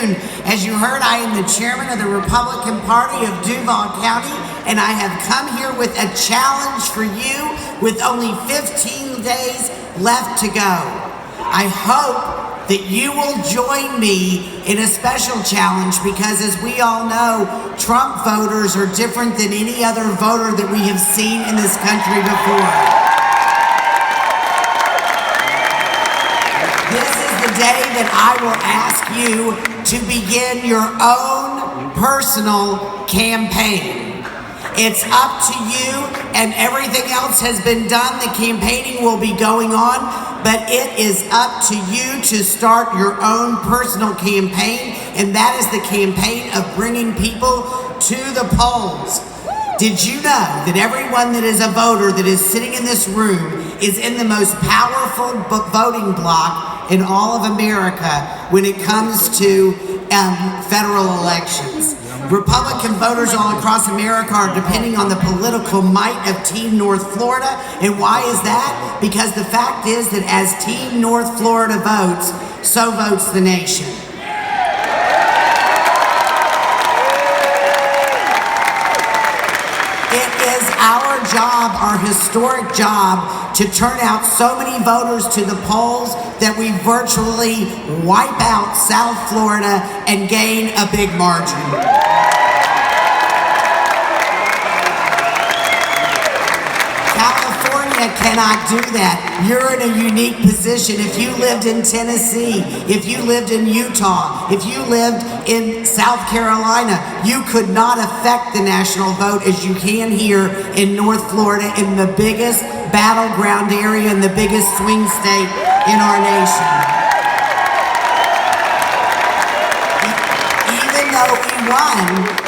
afternoon. As you heard, I am the chairman of the Republican Party of Duval County, and I have come here with a challenge for you with only 15 days left to go. I hope that you will join me in a special challenge because, as we all know, Trump voters are different than any other voter that we have seen in this country before. This is the day that I will ask you to begin your own personal campaign. It's up to you, and everything else has been done. The campaigning will be going on, but it is up to you to start your own personal campaign, and that is the campaign of bringing people to the polls. Did you know that everyone that is a voter that is sitting in this room is in the most powerful voting bloc in all of America when it comes to federal elections? Republican voters all across America are depending on the political might of Team North Florida. And why is that? Because the fact is that as Team North Florida votes, so votes the nation. It is our job, our historic job, to turn out so many voters to the polls that we virtually wipe out South Florida and gain a big margin. California cannot do that. You're in a unique position. If you lived in Tennessee, if you lived in Utah, if you lived in South Carolina, you could not affect the national vote as you can here in North Florida, in the biggest battleground area and the biggest swing state in our nation. Even though we won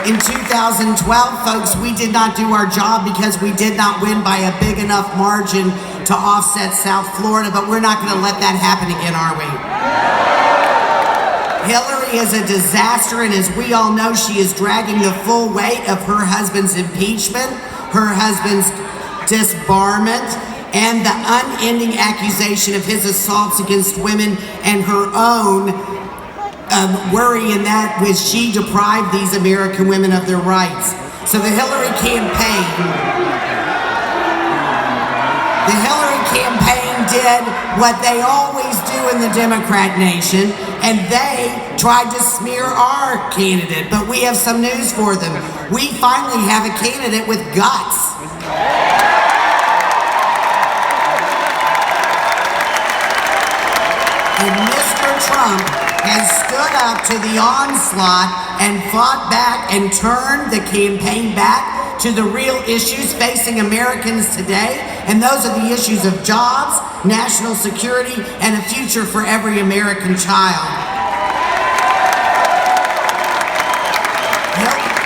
in 2012, folks, we did not do our job because we did not win by a big enough margin to offset South Florida, but we're not going to let that happen again, are we? Hillary is a disaster, and as we all know, she is dragging the full weight of her husband's impeachment, her husband's disbarment, and the unending accusation of his assaults against women, and her own worry in that which she deprived these American women of their rights. So the Hillary campaign did what they always do in the Democrat nation, and they tried to smear our candidate. But we have some news for them. We finally have a candidate with guts. And Mr. Trump has stood up to the onslaught and fought back and turned the campaign back to the real issues facing Americans today. And those are the issues of jobs, national security, and a future for every American child.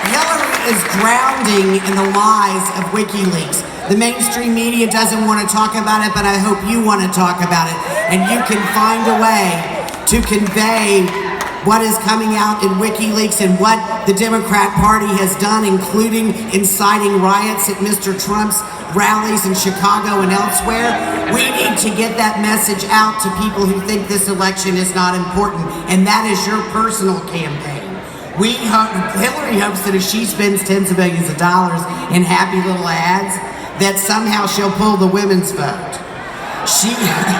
Hillary is drowning in the lies of WikiLeaks. The mainstream media doesn't want to talk about it, but I hope you want to talk about it. And you can find a way to convey what is coming out in WikiLeaks and what the Democrat Party has done, including inciting riots at Mr. Trump's rallies in Chicago and elsewhere. We need to get that message out to people who think this election is not important, and that is your personal campaign. Hillary hopes that if she spends tens of millions of dollars in happy little ads, that somehow she'll pull the women's vote. She hopes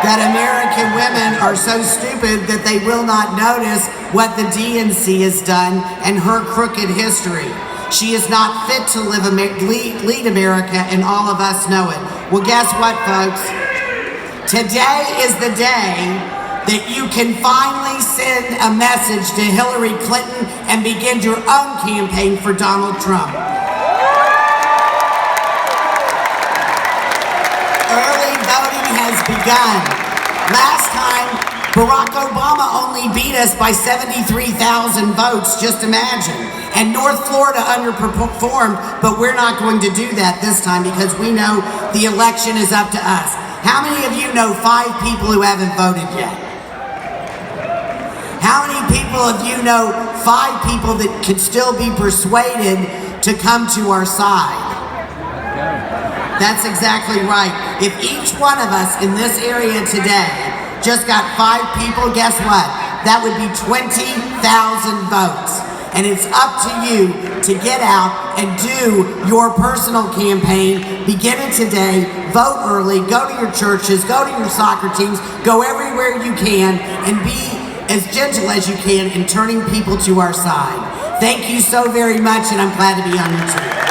that American women are so stupid that they will not notice what the DNC has done and her crooked history. She is not fit to lead America, and all of us know it. Well, guess what, folks? Today is the day that you can finally send a message to Hillary Clinton and begin your own campaign for Donald Trump. Early voting has begun. Last time, Barack Obama only beat us by 73,000 votes, just imagine. And North Florida underperformed, but we're not going to do that this time because we know the election is up to us. How many of you know 5 people who haven't voted yet? How many people of you know 5 people that could still be persuaded to come to our side? That's exactly right. If each one of us in this area today just got 5 people. Guess what? That would be 20,000 votes. And it's up to you to get out and do your personal campaign. Begin it today. Vote early. Go to your churches. Go to your soccer teams. Go everywhere you can and be as gentle as you can in turning people to our side. Thank you so very much, and I'm glad to be on your team.